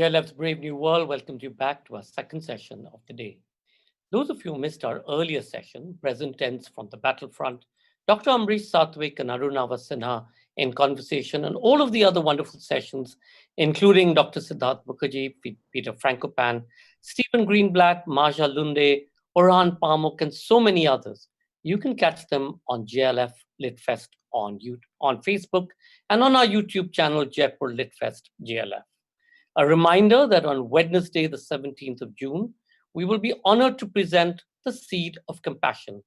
JLF's Brave New World welcomes you back to our second session of the day. Those of you who missed our earlier session, Present Tense from the Battlefront, Dr. Amrish Sathwik and Arunava Sinha in conversation, and all of the other wonderful sessions, including Dr. Siddharth Mukherjee, Peter Frankopan, Stephen Greenblatt, Maja Lunde, Orhan Pamuk, and so many others. You can catch them on JLF Litfest on Facebook and on our YouTube channel, Jaipur Litfest JLF. A reminder that on Wednesday, the 17th of June, we will be honored to present the Seed of Compassion,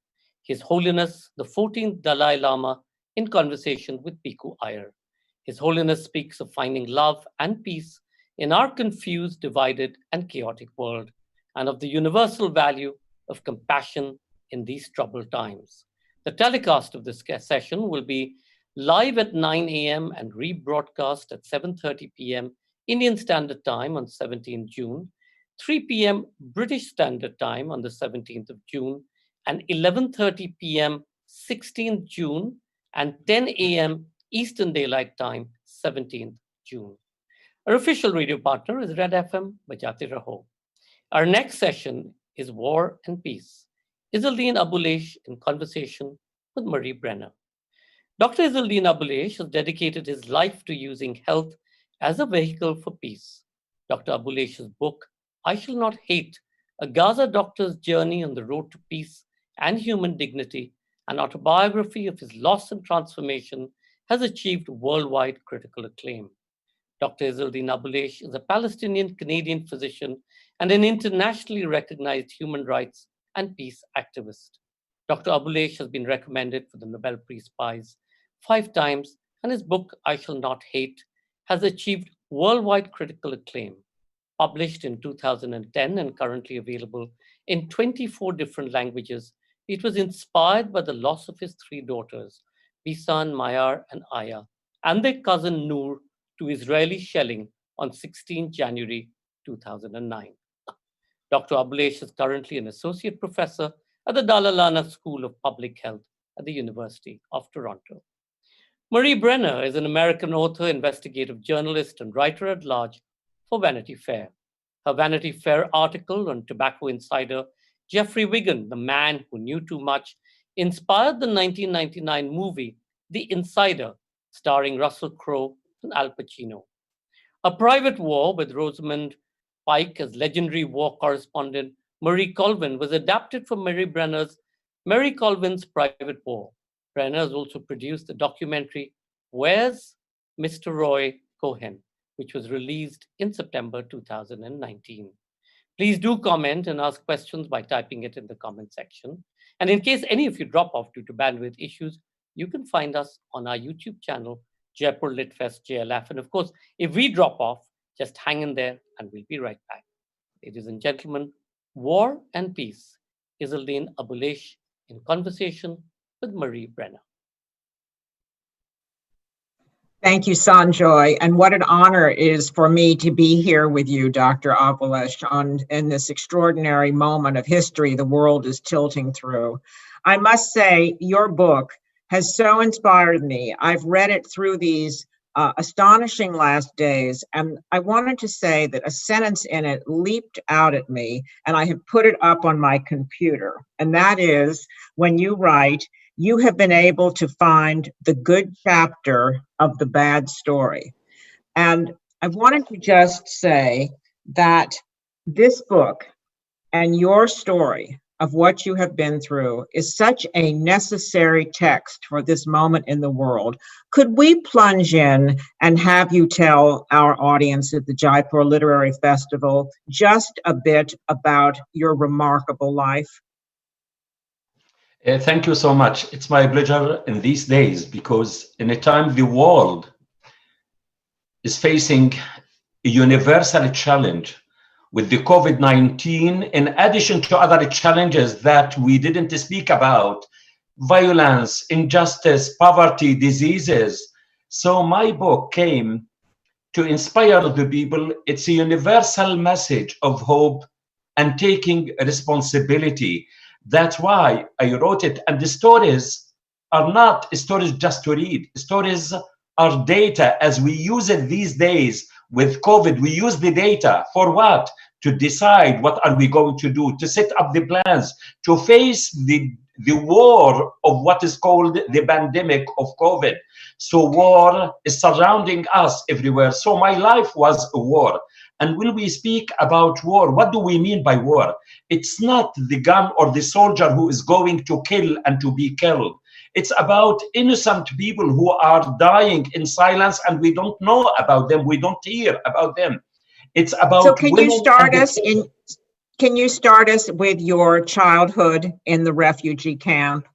His Holiness, the 14th Dalai Lama, in conversation with Piku Iyer. His Holiness speaks of finding love and peace in our confused, divided, and chaotic world, and of the universal value of compassion in these troubled times. The telecast of this session will be live at 9 a.m. and rebroadcast at 7:30 p.m. Indian Standard Time on 17th June, 3 p.m. British Standard Time on the 17th of June, and 11:30 p.m. 16th June, and 10 a.m. Eastern Daylight Time, 17th June. Our official radio partner is Red FM, Bajate Raho. Our next session is War and Peace. Izzeldin Abuelaish in conversation with Marie Brenner. Dr. Izzeldin Abuelaish has dedicated his life to using health as a vehicle for peace. Dr. Abuelaish's book, I Shall Not Hate, a Gaza doctor's journey on the road to peace and human dignity, an autobiography of his loss and transformation, has achieved worldwide critical acclaim. Dr. Izzeldin Abuelaish is a Palestinian-Canadian physician and an internationally recognized human rights and peace activist. Dr. Abuelaish has been recommended for the Nobel Peace Prize 5 times, and his book, I Shall Not Hate, has achieved worldwide critical acclaim. Published in 2010 and currently available in 24 different languages, it was inspired by the loss of his 3 daughters, Bisan, Mayar, and Aya, and their cousin Noor, to Israeli shelling on 16 January 2009. Dr. Abuelaish is currently an associate professor at the Dalai Lama School of Public Health at the University of Toronto. Marie Brenner is an American author, investigative journalist, and writer at large for Vanity Fair. Her Vanity Fair article on tobacco insider Jeffrey Wiggin, the man who knew too much, inspired the 1999 movie The Insider, starring Russell Crowe and Al Pacino. A Private War with Rosamund Pike as legendary war correspondent Marie Colvin was adapted from Marie Brenner's Marie Colvin's Private War. Brenner has also produced the documentary Where's Mr. Roy Cohen, which was released in September 2019. Please do comment and ask questions by typing it in the comment section. And in case any of you drop off due to bandwidth issues, you can find us on our YouTube channel, Jaipur Litfest JLF. And of course, if we drop off, just hang in there and we'll be right back. Ladies and gentlemen, War and Peace, Izzeldin Abuelaish in conversation with Marie Brenner. Thank you, Sanjoy. And what an honor it is for me to be here with you, Dr. Abuelaish, in this extraordinary moment of history the world is tilting through. I must say, your book has so inspired me. I've read it through these astonishing last days, and I wanted to say that a sentence in it leaped out at me, and I have put it up on my computer. And that is when you write, you have been able to find the good chapter of the bad story. And I wanted to just say that this book and your story of what you have been through is such a necessary text for this moment in the world. Could we plunge in and have you tell our audience at the Jaipur Literary Festival just a bit about your remarkable life? Thank you so much. It's my pleasure in these days, because in a time the world is facing a universal challenge with the COVID-19, in addition to other challenges that we didn't speak about, violence, injustice, poverty, diseases. So my book came to inspire the people. It's a universal message of hope and taking responsibility. That's why I wrote it. And the stories are not stories just to read. Stories are data as we use it these days with COVID, we use the data for what? To decide what are we going to do, to set up the plans, to face the war of what is called the pandemic of COVID. So war is surrounding us everywhere. So my life was a war. And when we speak about war, what do we mean by war? It's not the gun or the soldier who is going to kill and to be killed. It's about innocent people who are dying in silence and we don't know about them. We don't hear about them. It's about So can you women can you start us with your childhood in the refugee camp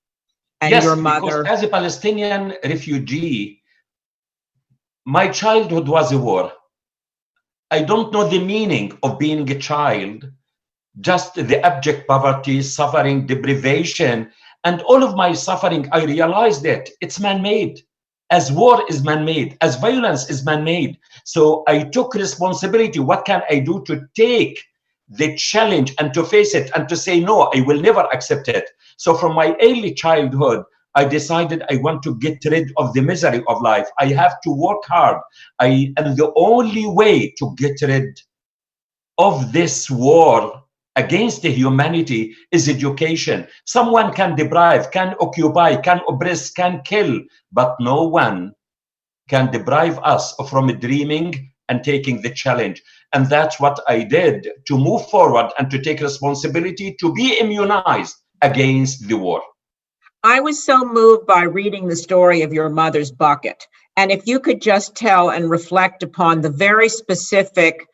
and Yes, your because mother? as a Palestinian refugee, my childhood was a war. I don't know the meaning of being a child, just the abject poverty, suffering, deprivation, and all of my suffering. I realized that it's man-made, as war is man-made, as violence is man-made. So I took responsibility. What can I do to take the challenge and to face it and to say, no, I will never accept it. So from my early childhood, I decided I want to get rid of the misery of life. I have to work hard. And the only way to get rid of this war against the humanity is education. Someone can deprive, can occupy, can oppress, can kill, but no one can deprive us from dreaming and taking the challenge. And that's what I did to move forward and to take responsibility to be immunized against the war. I was so moved by reading the story of your mother's bucket. And if you could just tell and reflect upon the very specific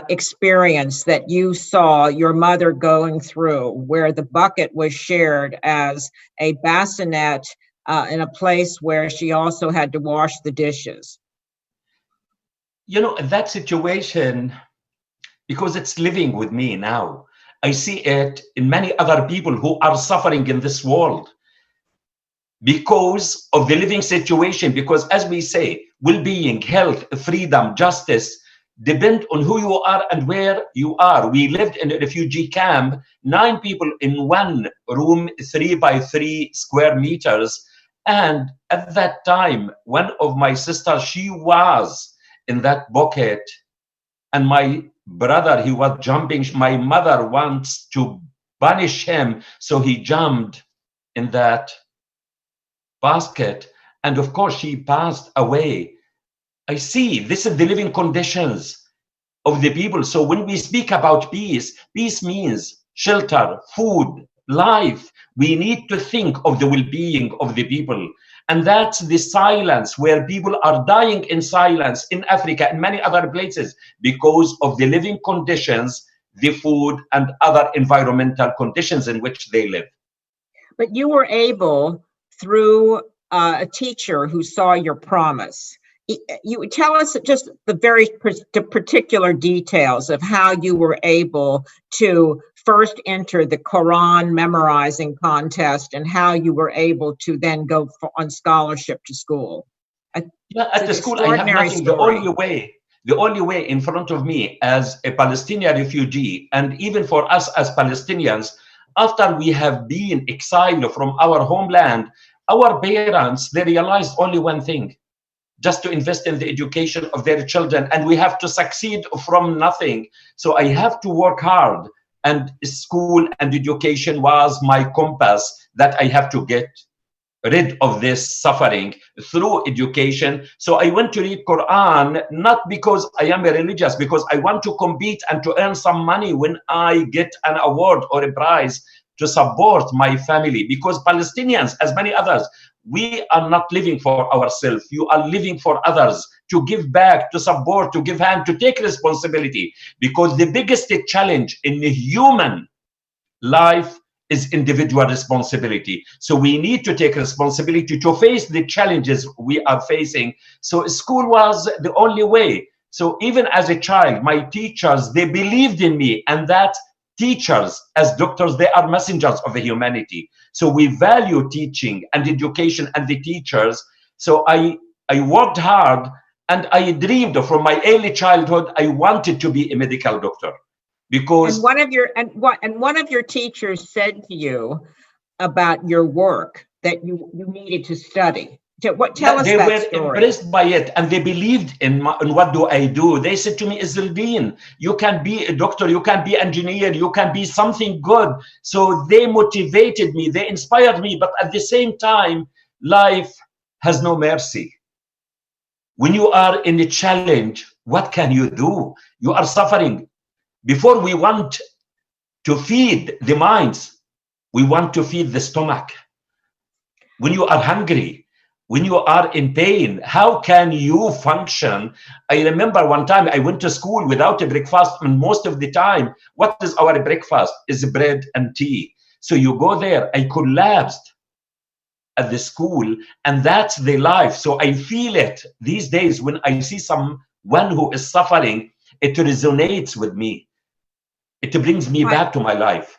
experience that you saw your mother going through, where the bucket was shared as a bassinet in a place where she also had to wash the dishes. You know, that situation, because it's living with me now, I see it in many other people who are suffering in this world because of the living situation. Because as we say, well-being, health, freedom, justice depend on who you are and where you are. We lived in a refugee camp, 9 people in one room, 3 by 3 square meters. And at that time, one of my sisters, she was in that bucket, and my brother, he was jumping. My mother wants to punish him, so he jumped in that basket, and of course she passed away. I see this is the living conditions of the people. So when we speak about peace, peace means shelter, food, life. We need to think of the well-being of the people. And that's the silence, where people are dying in silence in Africa and many other places because of the living conditions, the food and other environmental conditions in which they live. But you were able, through a teacher who saw your promise. You would tell us just the particular details of how you were able to first enter the Quran memorizing contest and how you were able to then go on scholarship to school. Yeah, at the school, I have nothing. The only way in front of me as a Palestinian refugee, and even for us as Palestinians, after we have been exiled from our homeland, our parents, they realized only one thing: just to invest in the education of their children, and we have to succeed from nothing. So I have to work hard, and school and education was my compass, that I have to get rid of this suffering through education. So I went to read Quran, not because I am a religious, because I want to compete and to earn some money when I get an award or a prize to support my family. Because Palestinians, as many others, we are not living for ourselves. You are living for others, to give back, to support, to give hand, to take responsibility. Because the biggest challenge in the human life is individual responsibility. So we need to take responsibility to face the challenges we are facing. So school was the only way. So even as a child, my teachers, they believed in me, and that teachers, as doctors, they are messengers of the humanity. So we value teaching and education and the teachers. So I worked hard, and I dreamed from my early childhood, I wanted to be a medical doctor. Because and one of your teachers said to you about your work that you needed to study. Tell us They that were story. impressed by it, and they believed in what do I do. They said to me, Izzeldin, you can be a doctor, you can be engineer, you can be something good. So they motivated me, they inspired me, but at the same time, life has no mercy. When you are in a challenge, what can you do? You are suffering. Before we want to feed the minds, we want to feed the stomach. When you are hungry, when you are in pain, how can you function? I remember one time I went to school without a breakfast, and most of the time, what is our breakfast? Is bread and tea. So you go there, I collapsed at the school, and that's the life. So I feel it these days when I see someone who is suffering, it resonates with me. It brings me back to my life.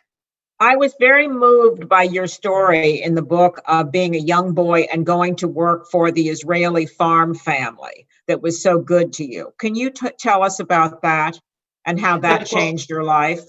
I was very moved by your story in the book of being a young boy and going to work for the Israeli farm family that was so good to you. Can you tell us about that and how that changed your life?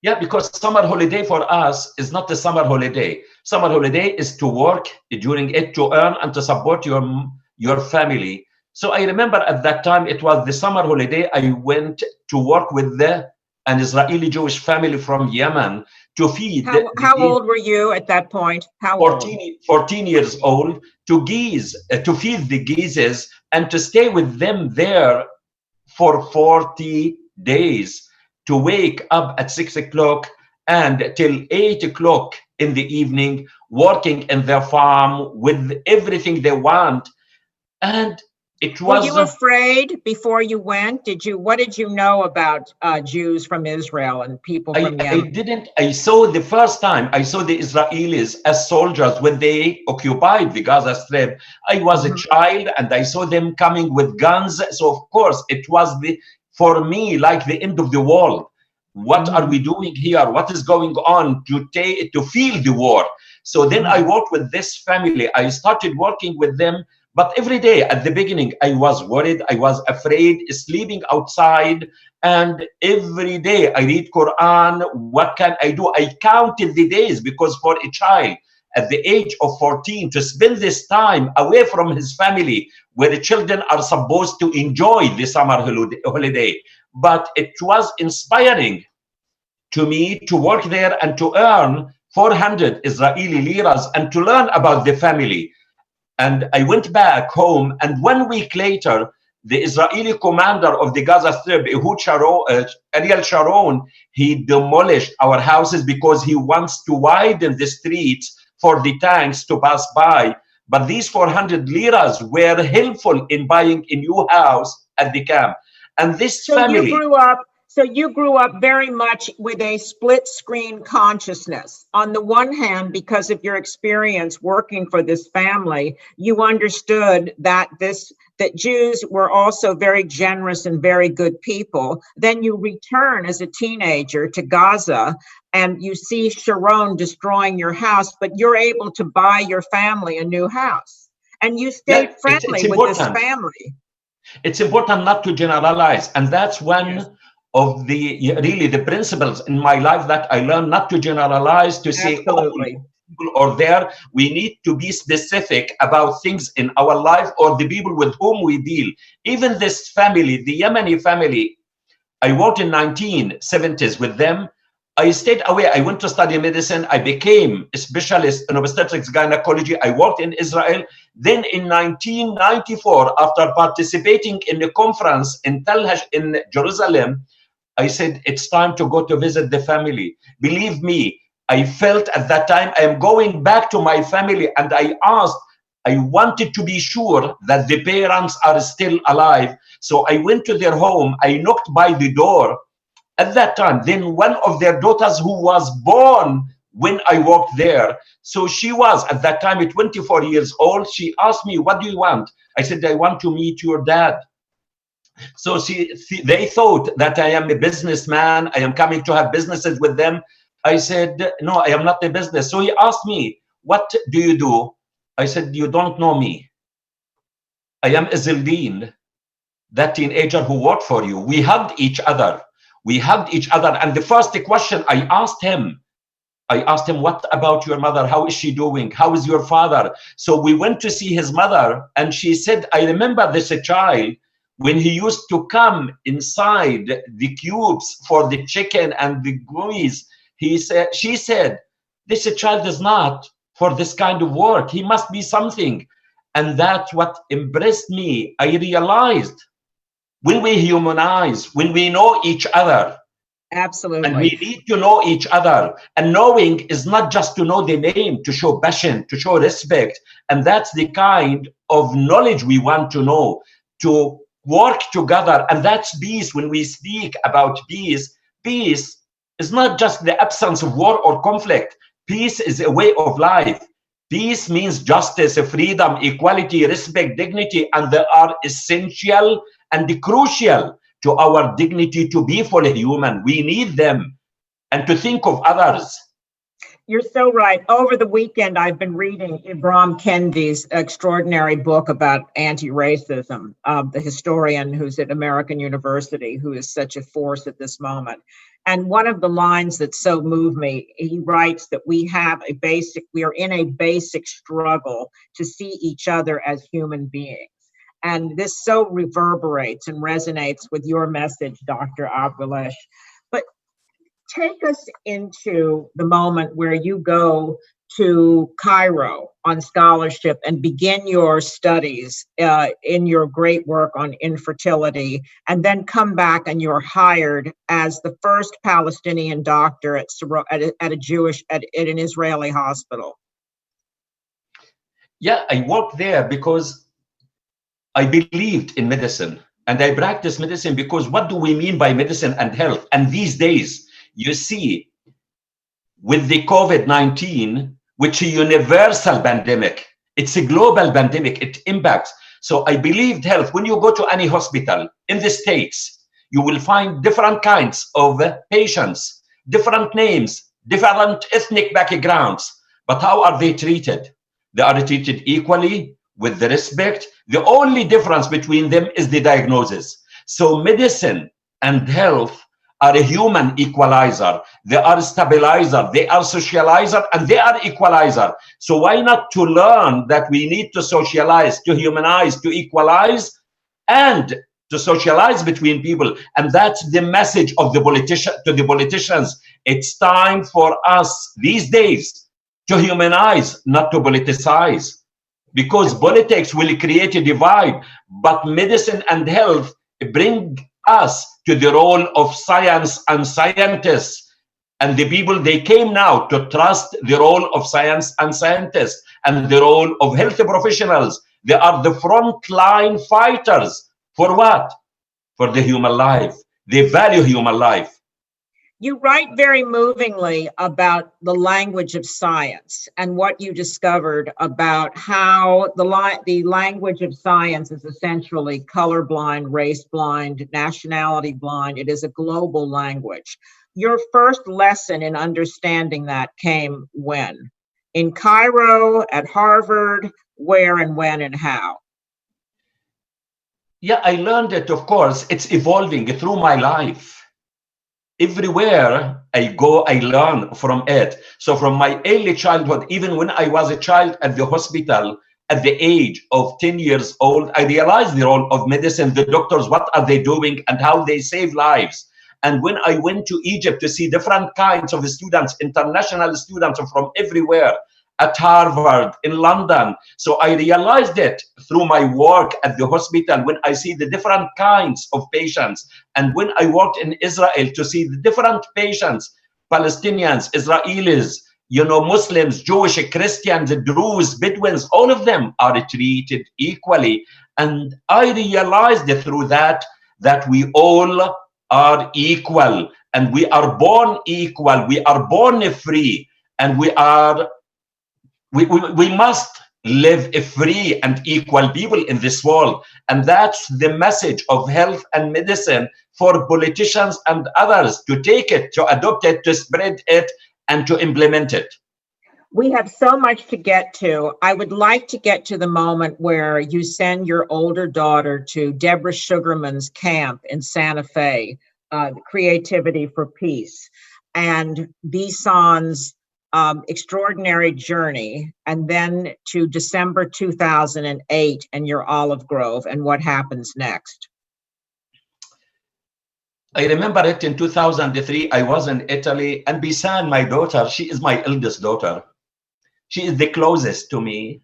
Yeah, because summer holiday for us is not a summer holiday. Summer holiday is to work during it, to earn and to support your family. So I remember at that time, it was the summer holiday. I went to work with an Israeli Jewish family from Yemen to feed. How old were you at that point? How 14 years old, to feed the geezes and to stay with them there for 40 days, to wake up at 6 o'clock and till 8 o'clock in the evening, working in their farm with everything they want. And it was. Were you afraid before you went? What did you know about Jews from Israel and people from Yemen? I saw the first time I saw the Israelis as soldiers when they occupied the Gaza Strip. I was a child and I saw them coming with guns. So of course it was for me like the end of the world. What are we doing here? What is going on to feel the war? So then I worked with this family. I started working with them. But every day at the beginning, I was worried, I was afraid, sleeping outside. And every day I read Quran. What can I do? I counted the days, because for a child at the age of 14 to spend this time away from his family, where the children are supposed to enjoy the summer holiday. But it was inspiring to me to work there and to earn 400 Israeli liras and to learn about the family. And I went back home, and 1 week later, the Israeli commander of the Gaza Strip, Ariel Sharon, he demolished our houses because he wants to widen the streets for the tanks to pass by. But these 400 liras were helpful in buying a new house at the camp. And this family. So you grew up very much with a split screen consciousness. On the one hand, because of your experience working for this family, you understood that Jews were also very generous and very good people. Then you return as a teenager to Gaza and you see Sharon destroying your house, but you're able to buy your family a new house. And you stayed friendly with this family. It's important not to generalize. And that's one of the principles in my life that I learned, not to generalize, to say, oh, people are there. We need to be specific about things in our life or the people with whom we deal. Even this family, the Yemeni family, I worked in 1970s with them. I stayed away. I went to study medicine. I became a specialist in obstetrics gynecology. I worked in Israel. Then in 1994, after participating in a conference in Tel Hash in Jerusalem, I said, it's time to go to visit the family. Believe me, I felt at that time I am going back to my family, and I wanted to be sure that the parents are still alive. So I went to their home. I knocked by the door. At that time, then one of their daughters who was born when I worked there, so she was at that time 24 years old. She asked me, what do you want? I said, I want to meet your dad. So they thought that I am a businessman. I am coming to have businesses with them. I said, no, I am not a business. So he asked me, what do you do? I said, you don't know me. I am Izzeldin, that teenager who worked for you. We hugged each other. We hugged each other. And the first question I asked him, I asked him, what about your mother? How is she doing? How is your father? So we went to see his mother, and she said, I remember this child when he used to come inside the cubes for the chicken and the goodies. She said, this child is not for this kind of work. He must be something. And that's what impressed me. I realized when we humanize, when we know each other, Absolutely. and we need to know each other. And knowing is not just to know the name, to show passion, to show respect. And that's the kind of knowledge we want to know, to work together. And that's peace. When we speak about peace, peace is not just the absence of war or conflict. Peace is a way of life. Peace means justice, freedom, equality, respect, dignity, and they are essential and crucial to our dignity to be fully human. We need them, and to think of others. You're so right. Over the weekend, I've been reading Ibram Kendi's extraordinary book about anti-racism, the historian who's at American University, who is such a force at this moment. And one of the lines that so moved me, he writes that we are in a basic struggle to see each other as human beings. And this so reverberates and resonates with your message, Dr. Abuelaish. But take us into the moment where you go to Cairo on scholarship and begin your studies in your great work on infertility, and then come back and you're hired as the first Palestinian doctor at an Israeli hospital. Yeah, I worked there because I believed in medicine, and I practiced medicine because what do we mean by medicine and health? And these days, you see, with the COVID-19, which is a universal pandemic, it's a global pandemic, it impacts. So I believed health. When you go to any hospital in the States, you will find different kinds of patients, different names, different ethnic backgrounds. But how are they treated? They are treated equally, with the respect. The only difference between them is the diagnosis. So medicine and health are a human equalizer. They are stabilizer, they are socializer, and they are equalizer. So why not to learn that we need to socialize, to humanize, to equalize, and to socialize between people? And that's the message of the politicians. It's time for us these days to humanize, not to politicize. Because politics will create a divide, but medicine and health bring us to the role of science and scientists. And the people, they came now to trust the role of science and scientists and the role of health professionals. They are the frontline fighters. For what? For the human life. They value human life. You write very movingly about the language of science and what you discovered about how the language of science is essentially colorblind, race blind, nationality blind. It is a global language. Your first lesson in understanding that came when? In Cairo, at Harvard, where and when and how? Yeah, I learned it, of course. It's evolving through my life. Everywhere I go, I learn from it. So from my early childhood, even when I was a child at the hospital, at the age of 10 years old, I realized the role of medicine, the doctors, what are they doing and how they save lives. And when I went to Egypt to see different kinds of students, international students from everywhere, at Harvard, in London. So I realized it through my work at the hospital when I see the different kinds of patients. And when I worked in Israel to see the different patients, Palestinians, Israelis, Muslims, Jewish, Christians, Druze, Bedouins, all of them are treated equally. And I realized through that we all are equal and we are born equal. We are born free and we must live a free and equal people in this world. And that's the message of health and medicine for politicians and others to take it, to adopt it, to spread it, and to implement it. We have so much to get to. I would like to get to the moment where you send your older daughter to Deborah Sugarman's camp in Santa Fe, Creativity for Peace, and Bison's extraordinary journey, and then to December 2008 and your Olive Grove, and what happens next? I remember it in 2003. I was in Italy, and Bisan, my daughter, she is my eldest daughter. She is the closest to me.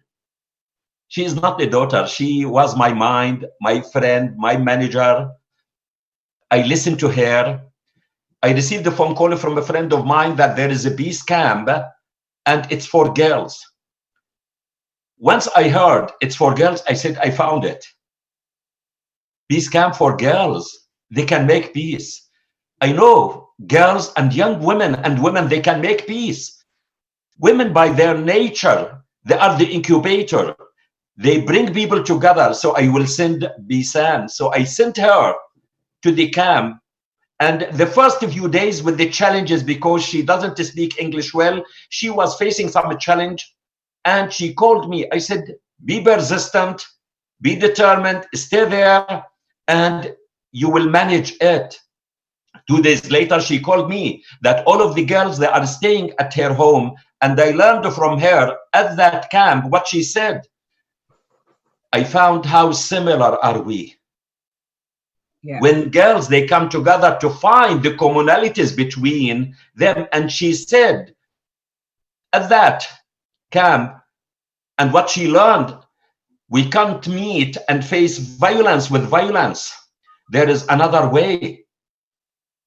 She is not the daughter. She was my mind, my friend, my manager. I listened to her. I received a phone call from a friend of mine that there is a peace camp and it's for girls. Once I heard it's for girls, I said, I found it. Peace camp for girls. They can make peace. I know girls and young women and women, they can make peace. Women by their nature, they are the incubator. They bring people together. So I will send Bisan. So I sent her to the camp. And the first few days with the challenges, because she doesn't speak English well, she was facing some challenge. And she called me. I said, be persistent, be determined, stay there, and you will manage it. 2 days later, she called me that all of the girls, they are staying at her home. And I learned from her at that camp what she said. I found how similar are we. Yeah. When girls, they come together to find the commonalities between them. And she said at that camp, and what she learned, we can't meet and face violence with violence. There is another way.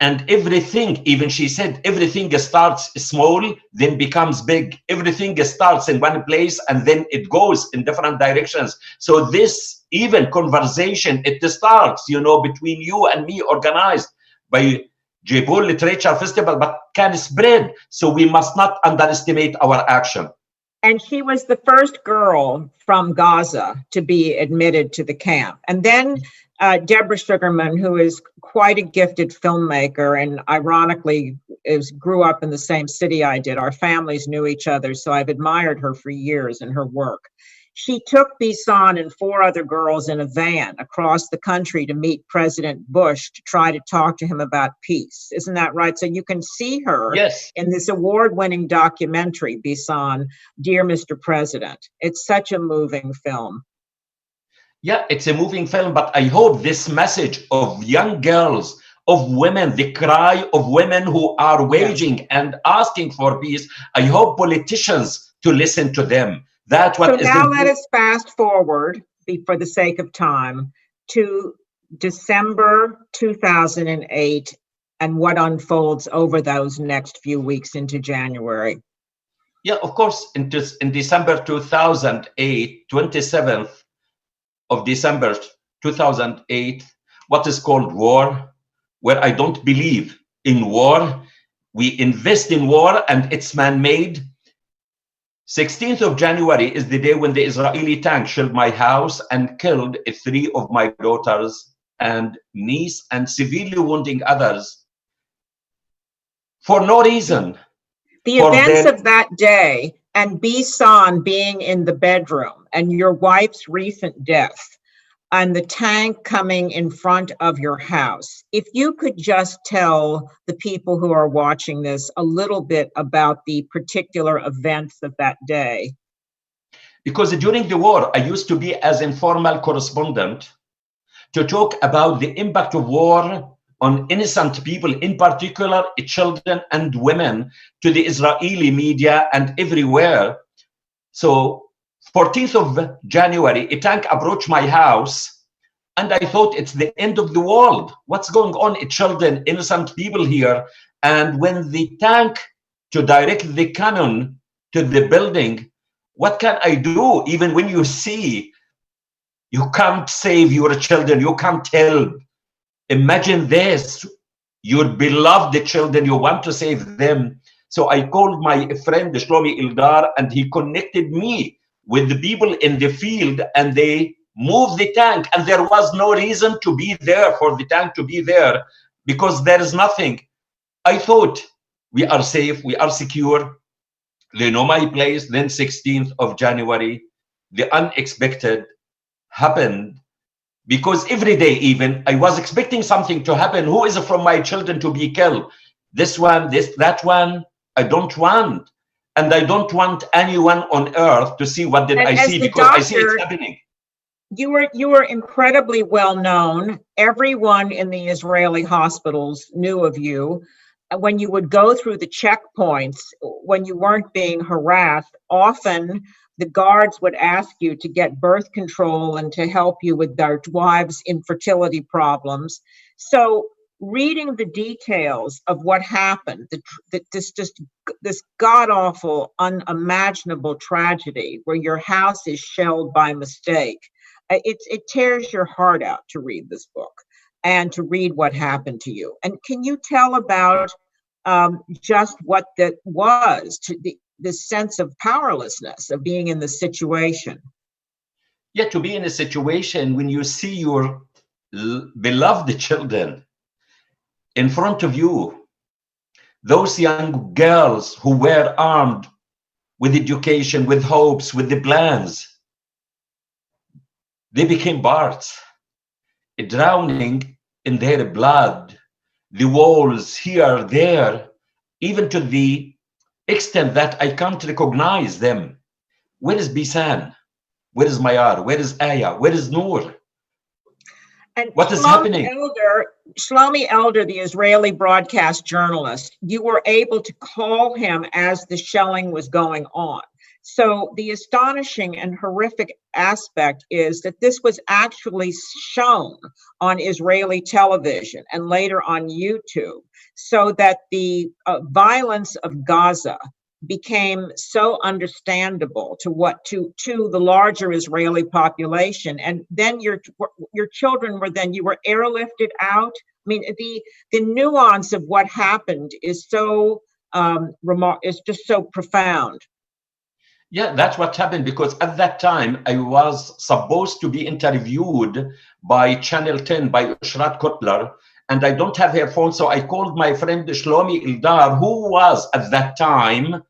And everything, even she said, everything starts small, then becomes big. Everything starts in one place and then it goes in different directions. So this even conversation, it starts, you know, between you and me, organized by Jaipur Literature Festival, but can spread. So we must not underestimate our action. And she was the first girl from Gaza to be admitted to the camp. And then Deborah Sugarman, who is quite a gifted filmmaker and ironically grew up in the same city I did. Our families knew each other, so I've admired her for years and her work. She took Bisan and 4 other girls in a van across the country to meet President Bush to try to talk to him about peace. Isn't that right? So you can see her in this award-winning documentary, Bisan, Dear Mr. President. It's such a moving film. Yeah, it's a moving film, but I hope this message of young girls, of women, the cry of women who are waging and asking for peace, I hope politicians to listen to them. That's what so now let us fast forward, for the sake of time, to December 2008 and what unfolds over those next few weeks into January. Yeah, of course, in December 2008, 27th of December 2008, what is called war, where I don't believe in war. We invest in war and it's man-made. 16th of January is the day when the Israeli tank shelled my house and killed 3 of my daughters and niece and severely wounding others for no reason. The events of that day and Bisan being in the bedroom and your wife's recent death and the tank coming in front of your house. If you could just tell the people who are watching this a little bit about the particular events of that day. Because during the war, I used to be as informal correspondent to talk about the impact of war on innocent people, in particular children and women, to the Israeli media and everywhere. So 14th of January, a tank approached my house and I thought it's the end of the world. What's going on? Children, innocent people here. And when the tank to direct the cannon to the building, what can I do? Even when you see, you can't save your children, you can't help. Imagine this, your beloved children, you want to save them. So I called my friend Shlomi Ildar and he connected me with the people in the field and they moved the tank. And there was no reason to be there for the tank to be there because there is nothing. I thought we are safe, we are secure. They know my place. Then 16th of January, the unexpected happened. Because every day even, I was expecting something to happen. Who is from my children to be killed? This one, that one, I don't want. And I don't want anyone on earth to see what did And I as see, the because I see doctor, it's happening. you were incredibly well known. Everyone in the Israeli hospitals knew of you. When you would go through the checkpoints, when you weren't being harassed, often the guards would ask you to get birth control and to help you with their wives' infertility problems. So reading the details of what happened, this god-awful, unimaginable tragedy where your house is shelled by mistake, it tears your heart out to read this book and to read what happened to you. And can you tell about just what that was, to the sense of powerlessness of being in the situation? Yeah, to be in a situation when you see your beloved children in front of you, those young girls who were armed with education, with hopes, with the plans, they became parts, drowning in their blood, the walls here, there, even to the extent that I can't recognize them. Where is Bisan? Where is Mayar? Where is Aya? Where is Noor? And what is happening? Shlomi Elder, the Israeli broadcast journalist, you were able to call him as the shelling was going on. So the astonishing and horrific aspect is that this was actually shown on Israeli television and later on YouTube, so that the violence of Gaza became so understandable to the larger Israeli population. And then your children were you were airlifted out. I mean, the nuance of what happened is so is just so profound. Yeah, that's what happened, because at that time I was supposed to be interviewed by Channel 10 by Ushrat Kotler, and I don't have her phone, so I called my friend Shlomi Eldar, who was at that time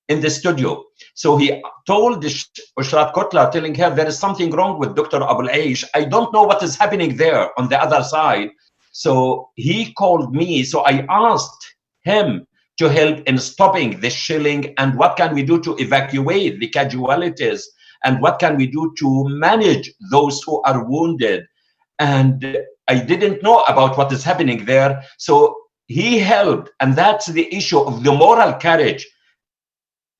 in the studio. So he told Ushrat Kotler, telling her there is something wrong with Dr. Abuelaish. I don't know what is happening there on the other side. So he called me. So I asked him to help in stopping the shelling, and what can we do to evacuate the casualties, and what can we do to manage those who are wounded. And I didn't know about what is happening there. So he helped, and that's the issue of the moral courage.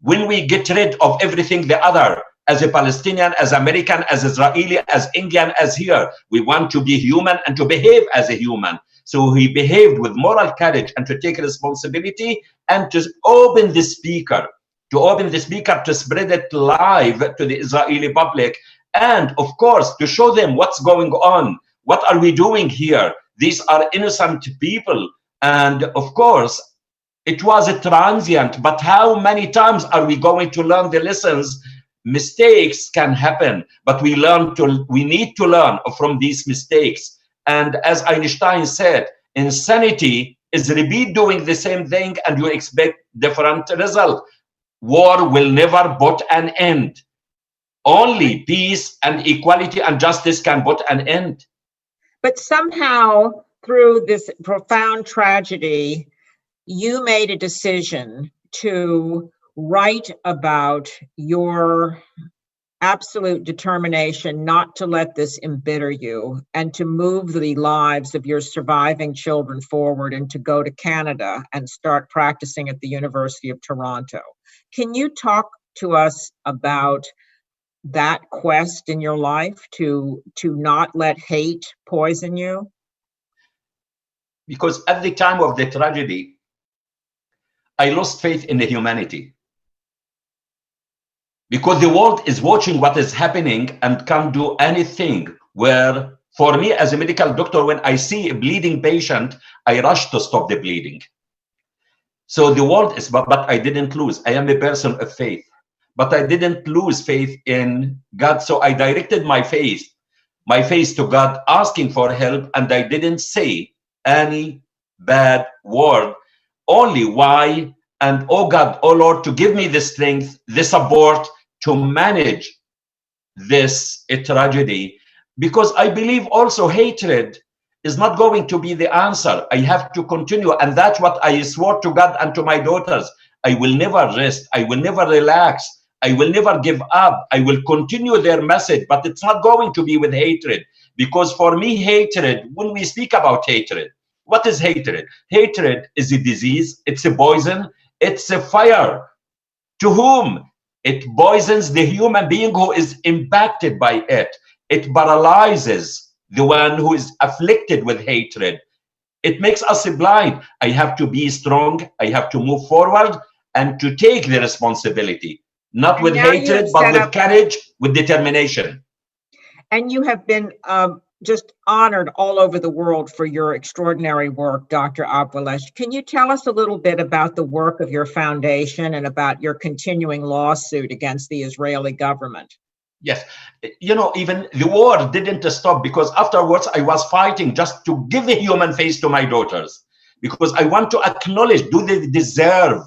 When we get rid of everything the other, as a Palestinian, as American, as Israeli, as Indian, as here, we want to be human and to behave as a human. So he behaved with moral courage and to take responsibility and to open the speaker, to spread it live to the Israeli public. And of course, to show them what's going on. What are we doing here? These are innocent people. And of course, it was a transient, but how many times are we going to learn the lessons? Mistakes can happen, but we need to learn from these mistakes. And as Einstein said, insanity is repeat doing the same thing and you expect different result. War will never put an end. Only peace and equality and justice can put an end. But somehow, through this profound tragedy, you made a decision to write about your absolute determination not to let this embitter you, and to move the lives of your surviving children forward, and to go to Canada and start practicing at the University of Toronto. Can you talk to us about that quest in your life to not let hate poison you? Because at the time of the tragedy, I lost faith in the humanity. Because the world is watching what is happening and can't do anything. Where for me as a medical doctor, when I see a bleeding patient, I rush to stop the bleeding. So the world is, but I didn't lose. I am a person of faith, but I didn't lose faith in God. So I directed my face to God, asking for help, and I didn't say any bad word. Only why, and oh God, oh Lord, to give me the strength, the support to manage this tragedy. Because I believe also hatred is not going to be the answer. I have to continue, and that's what I swore to God and to my daughters. I will never rest. I will never relax. I will never give up. I will continue their message, but it's not going to be with hatred. Because for me, hatred, when we speak about hatred, what is hatred? Hatred is a disease. It's a poison. It's a fire. To whom? It poisons the human being who is impacted by it. It paralyzes the one who is afflicted with hatred. It makes us blind. I have to be strong. I have to move forward and to take the responsibility, not with hatred, but with courage, with determination. And you have been just honored all over the world for your extraordinary work, Dr. Abuelaish. Can you tell us a little bit about the work of your foundation and about your continuing lawsuit against the Israeli government? Yes, you know, even the war didn't stop, because afterwards I was fighting just to give a human face to my daughters, because I want to acknowledge, do they deserve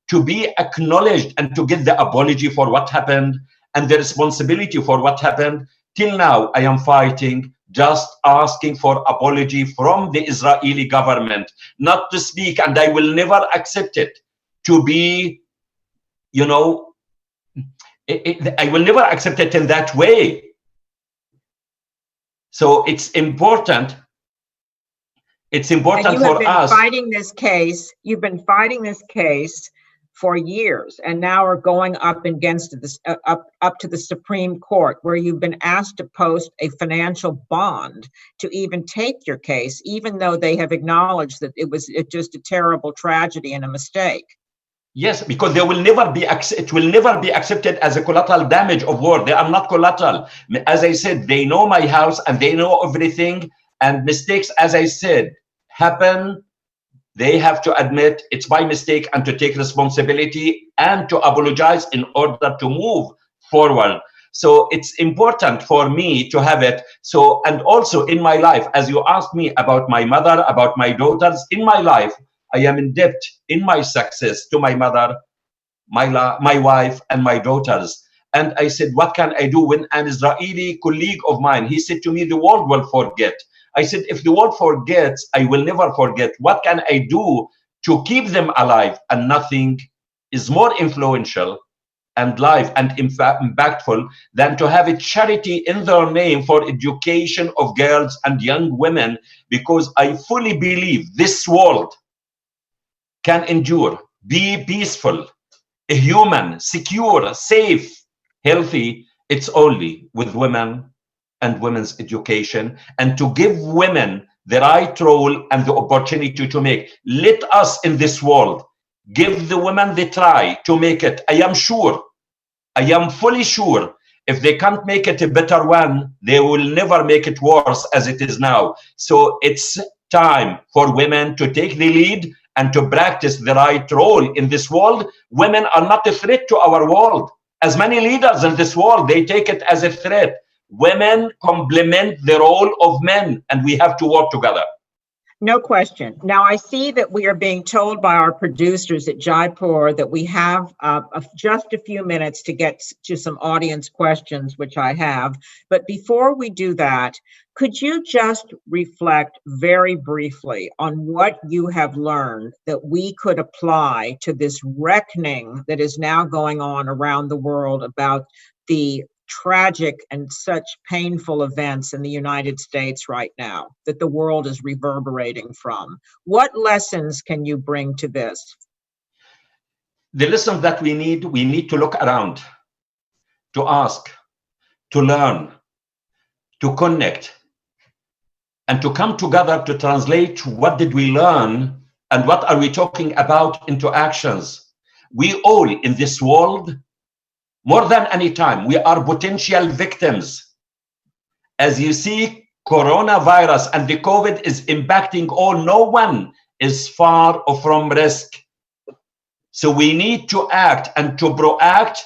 to be acknowledged and to get the apology for what happened and the responsibility for what happened. Till now, I am fighting, just asking for apology from the Israeli government, not to speak, and I will never accept it to be, you know, I will never accept it in that way. So it's important. It's important for us. Fighting this case. You've been fighting this case for years, and now are going up against this up to the Supreme Court, where you've been asked to post a financial bond to even take your case, even though they have acknowledged that it was just a terrible tragedy and a mistake. Yes, because it will never be accepted as a collateral damage of war. They are not collateral. As I said, they know my house and they know everything, and mistakes, as I said, happen. They have to admit it's by mistake and to take responsibility and to apologize in order to move forward. So it's important for me to have it. So, and also in my life, as you asked me about my mother, about my daughters, in my life, I am in debt in my success to my mother, my wife, and my daughters. And I said, what can I do? When an Israeli colleague of mine, he said to me, the world will forget. I said, if the world forgets, I will never forget. What can I do to keep them alive? And nothing is more influential and live and impactful than to have a charity in their name for education of girls and young women, because I fully believe this world can endure, be peaceful, human, secure, safe, healthy. It's only with women and women's education, and to give women the right role and the opportunity to make. Let us in this world give the women the try to make it. I am sure, I am fully sure, if they can't make it a better one, they will never make it worse as it is now. So it's time for women to take the lead and to practice the right role in this world. Women are not a threat to our world. As many leaders in this world, they take it as a threat. Women complement the role of men, and we have to work together. No question. Now, I see that we are being told by our producers at Jaipur that we have just a few minutes to get to some audience questions, which I have. But before we do that, could you just reflect very briefly on what you have learned that we could apply to this reckoning that is now going on around the world about the tragic and such painful events in the United States right now that the world is reverberating from? What lessons can you bring to this? The lessons that we need to look around, to ask, to learn, to connect, and to come together to translate what did we learn and what are we talking about into actions. We all in this world, more than any time, we are potential victims. As you see, coronavirus and the COVID is impacting all. No one is far from risk. So we need to act and to proact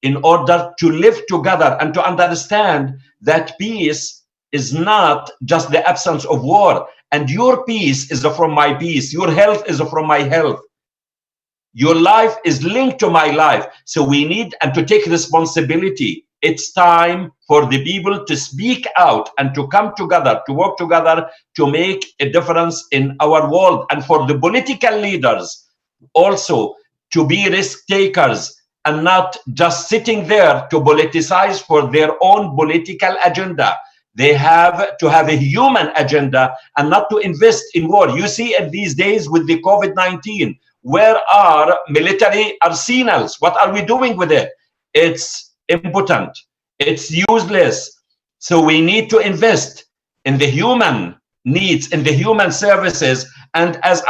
in order to live together and to understand that peace is not just the absence of war. And your peace is from my peace. Your health is from my health. Your life is linked to my life. So we need and to take responsibility. It's time for the people to speak out and to come together, to work together, to make a difference in our world. And for the political leaders also to be risk takers and not just sitting there to politicize for their own political agenda. They have to have a human agenda and not to invest in war. You see it these days with the COVID-19. Where are military arsenals? What are we doing with it? It's impotent. It's useless. So we need to invest in the human needs, in the human services. And as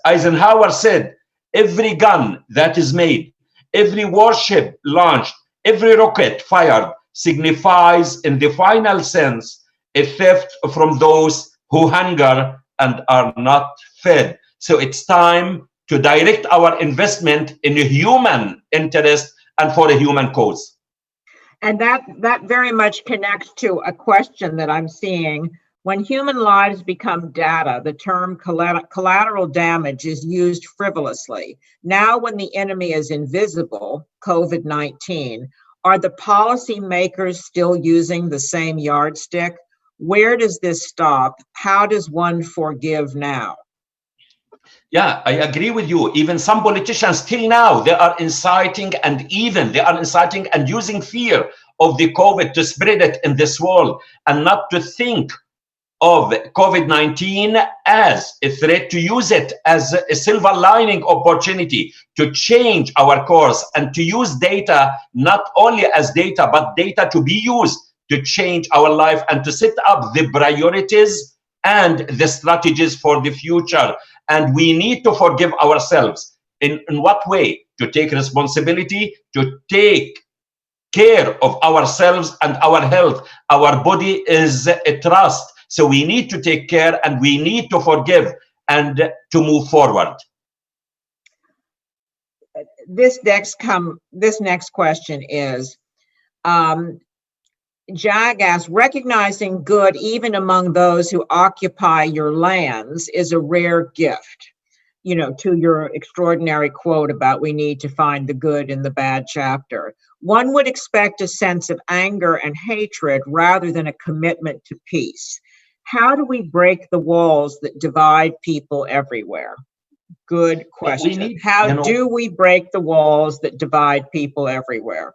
Eisenhower said, every gun that is made, every warship launched, every rocket fired signifies in the final sense a theft from those who hunger and are not fed. So it's time to direct our investment in a human interest and for a human cause. And that very much connects to a question that I'm seeing. When human lives become data, the term collateral damage is used frivolously. Now, when the enemy is invisible, COVID-19, are the policymakers still using the same yardstick? Where does this stop? How does one forgive now? Yeah, I agree with you. Even some politicians till now, they are inciting and using fear of the COVID to spread it in this world and not to think of COVID-19 as a threat, to use it as a silver lining opportunity to change our course and to use data not only as data, but data to be used to change our life and to set up the priorities and the strategies for the future. And we need to forgive ourselves. In what way? To take responsibility, to take care of ourselves and our health. Our body is a trust. So we need to take care and we need to forgive and to move forward. This next question is, Jag asks, recognizing good even among those who occupy your lands is a rare gift. You know, to your extraordinary quote about we need to find the good in the bad chapter. One would expect a sense of anger and hatred rather than a commitment to peace. How do we break the walls that divide people everywhere? Good question. How do we break the walls that divide people everywhere?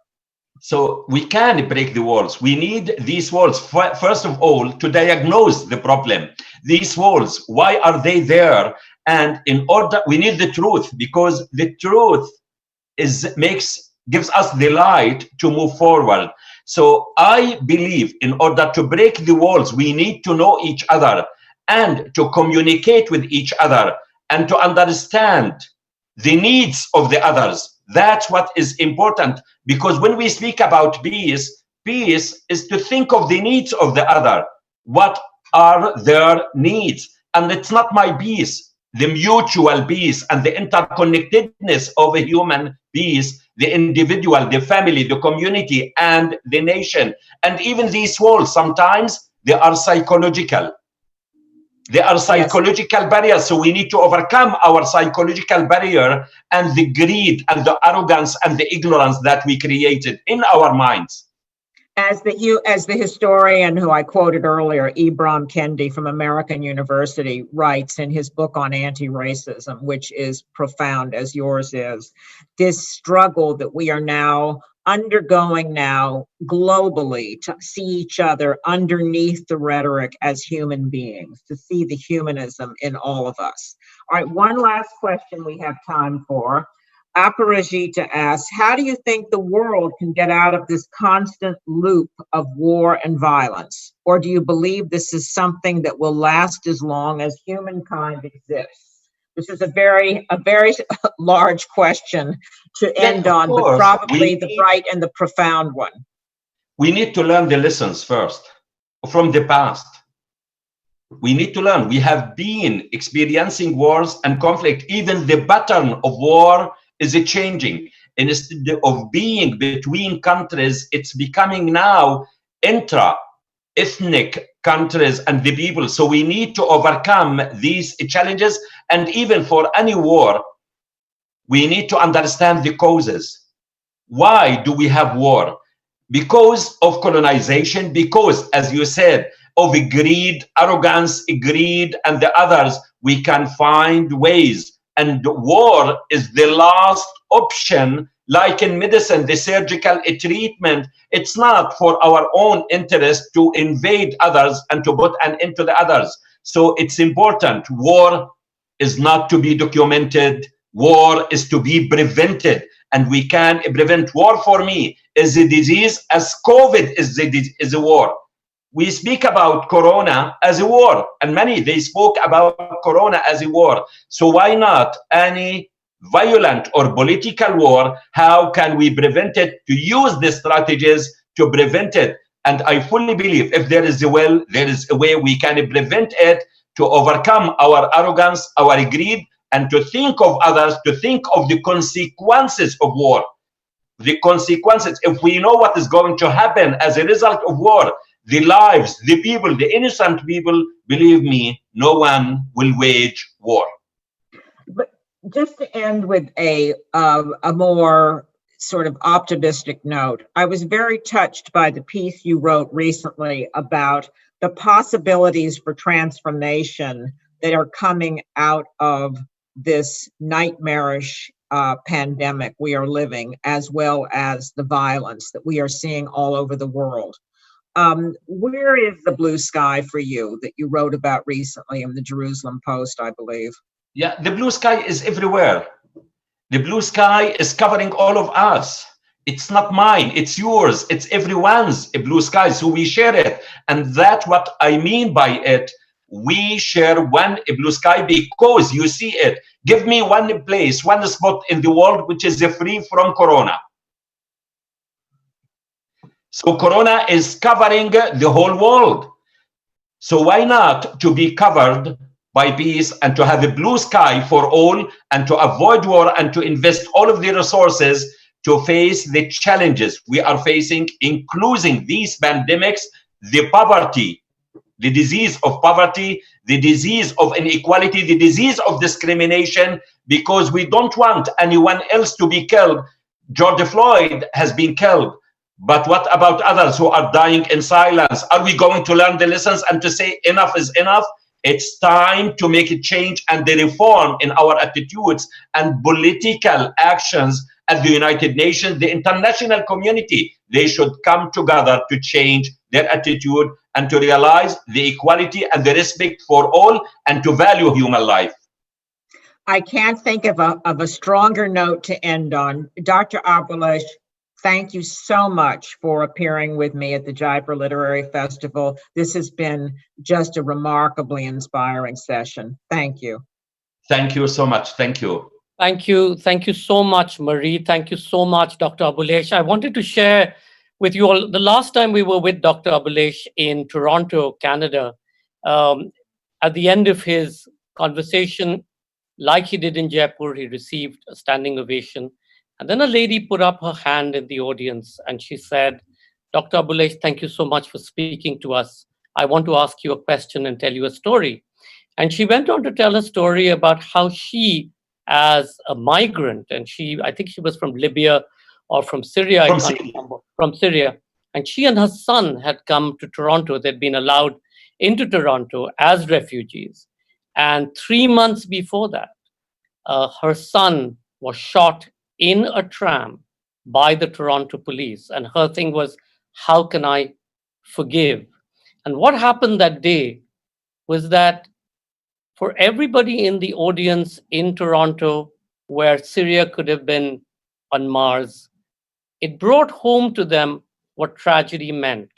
So we can break the walls. We need these walls, first of all, to diagnose the problem. These walls, why are they there? And in order, we need the truth, because the truth gives us the light to move forward. So I believe in order to break the walls, we need to know each other and to communicate with each other and to understand the needs of the others. That's what is important, because when we speak about peace, peace is to think of the needs of the other. What are their needs? And it's not my peace, the mutual peace and the interconnectedness of a human peace, the individual, the family, the community, and the nation. And even these walls, sometimes they are psychological. They are psychological barriers, so we need to overcome our psychological barrier and the greed and the arrogance and the ignorance that we created in our minds. As the historian who I quoted earlier, Ibram Kendi from American University, writes in his book on anti-racism, which is profound as yours is, this struggle that we are now undergoing now globally to see each other underneath the rhetoric as human beings, to see the humanism in all of us. All right, one last question we have time for. Aparajita asks, how do you think the world can get out of this constant loop of war and violence? Or do you believe this is something that will last as long as humankind exists? This is a very large question to end on, but probably the bright and the profound one. We need to learn the lessons first from the past. We need to learn. We have been experiencing wars and conflict. Even the pattern of war is changing. Instead of being between countries, it's becoming now intra-ethnic countries and the people. So we need to overcome these challenges. And even for any war, we need to understand the causes. Why do we have war? Because of colonization, because, as you said, of greed, arrogance, greed, and the others. We can find ways and war is the last option. Like in medicine, the surgical treatment, it's not for our own interest to invade others and to put an end to the others. So it's important. War is not to be documented. War is to be prevented. And we can prevent. War for me is a disease as COVID is a war. We speak about Corona as a war, and many, they spoke about Corona as a war. So why not any violent or political war? How can we prevent it? To use the strategies to prevent it. And I fully believe if there is a will, there is a way we can prevent it, to overcome our arrogance, our greed, and to think of others, to think of the consequences of war. The consequences, if we know what is going to happen as a result of war, the lives, the people, the innocent people, believe me, no one will wage war. But just to end with a more sort of optimistic note, I was very touched by the piece you wrote recently about the possibilities for transformation that are coming out of this nightmarish pandemic we are living, as well as the violence that we are seeing all over the world. Where is the blue sky for you that you wrote about recently in the Jerusalem Post, I believe? Yeah, the blue sky is everywhere. The blue sky is covering all of us. It's not mine, it's yours, it's everyone's blue sky, so we share it. And that's what I mean by it. We share one blue sky because you see it. Give me one place, one spot in the world which is free from Corona. So Corona is covering the whole world. So why not to be covered by peace and to have a blue sky for all and to avoid war and to invest all of the resources to face the challenges we are facing, including these pandemics, the poverty, the disease of poverty, the disease of inequality, the disease of discrimination, because we don't want anyone else to be killed. George Floyd has been killed. But what about others who are dying in silence? Are we going to learn the lessons and to say enough is enough? It's time to make a change and the reform in our attitudes and political actions at the United Nations, the international community. They should come together to change their attitude and to realize the equality and the respect for all and to value human life. I can't think of a stronger note to end on. Dr. Abuelaish, thank you so much for appearing with me at the Jaipur Literary Festival. This has been just a remarkably inspiring session. Thank you. Thank you so much. Thank you. Thank you. Thank you so much, Marie. Thank you so much, Dr. Abuelaish. I wanted to share with you all, the last time we were with Dr. Abuelaish in Toronto, Canada, at the end of his conversation, like he did in Jaipur, he received a standing ovation. And then a lady put up her hand in the audience and she said, Dr. Abuelaish, thank you so much for speaking to us. I want to ask you a question and tell you a story. And she went on to tell a story about how she, as a migrant, and I think she was from Libya or from Syria, from Syria. And she and her son had come to Toronto. They'd been allowed into Toronto as refugees. And 3 months before that, her son was shot in a tram by the Toronto police. And her thing was, how can I forgive? And what happened that day was that for everybody in the audience in Toronto, where Syria could have been on Mars, it brought home to them what tragedy meant.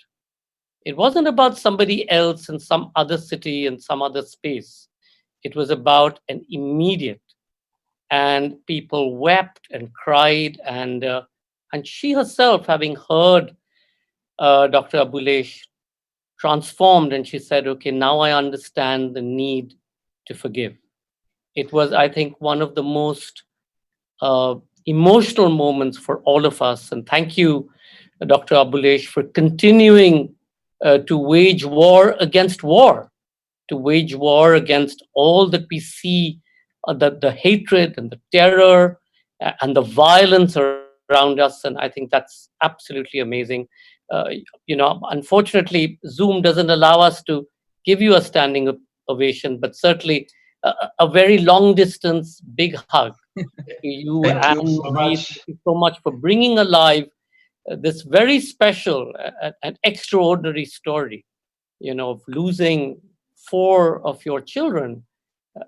It wasn't about somebody else in some other city, in some other space. It was about an immediate, and people wept and cried, and she herself, having heard Dr. Abuelaish, transformed, and she said, okay, now I understand the need to forgive. It was, I think, one of the most emotional moments for all of us. And thank you, Dr. Abuelaish, for continuing to wage war against war, to wage war against all that we see, the hatred and the terror and the violence around us. And I think that's absolutely amazing. Unfortunately, Zoom doesn't allow us to give you a standing ovation, but certainly a very long distance big hug to you Thank and you so Marie. much. Thank you so much for bringing alive this very special and extraordinary story, of losing 4 of your children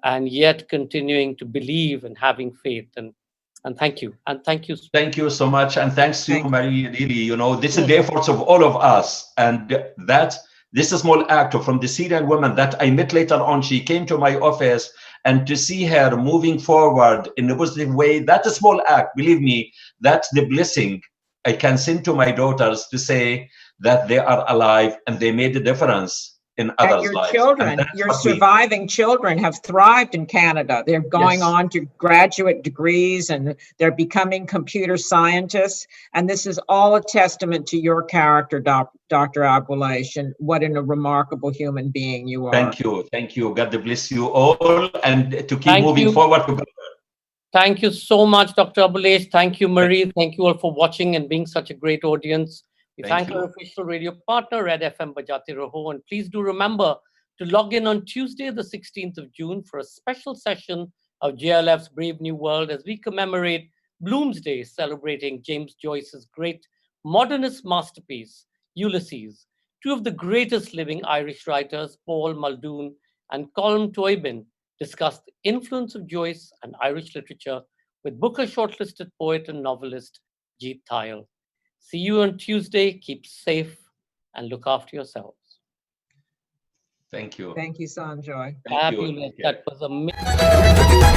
and yet continuing to believe and having faith. And thank you. And thank you. Thank you so much. And thanks to you, Thank you. Marie. Really, this is the efforts of all of us. And that this small act from the Syrian woman that I met later on, she came to my office, and to see her moving forward in a positive way, that's a small act. Believe me, that's the blessing I can send to my daughters to say that they are alive and they made a difference in And others' your lives. children, your surviving children have thrived in Canada. They're going on to graduate degrees and they're becoming computer scientists. And this is all a testament to your character, Dr. Abuelaish, and what a remarkable human being you are. Thank you. Thank you. God bless you all, and to keep Thank moving you. forward together. Thank you so much, Dr. Abuelaish. Thank you, Marie. Thank you all for watching and being such a great audience. We thank our official radio partner, Red FM Bajate Raho. And please do remember to log in on Tuesday, the 16th of June, for a special session of JLF's Brave New World as we commemorate Bloomsday, celebrating James Joyce's great modernist masterpiece, Ulysses. 2 of the greatest living Irish writers, Paul Muldoon and Colm Toibin, discussed the influence of Joyce and Irish literature with Booker shortlisted poet and novelist Jeet Thayil. See you on Tuesday. Keep safe and look after yourselves. Thank you. Thank you, Sanjoy. Thank you. Fabulous. That was amazing.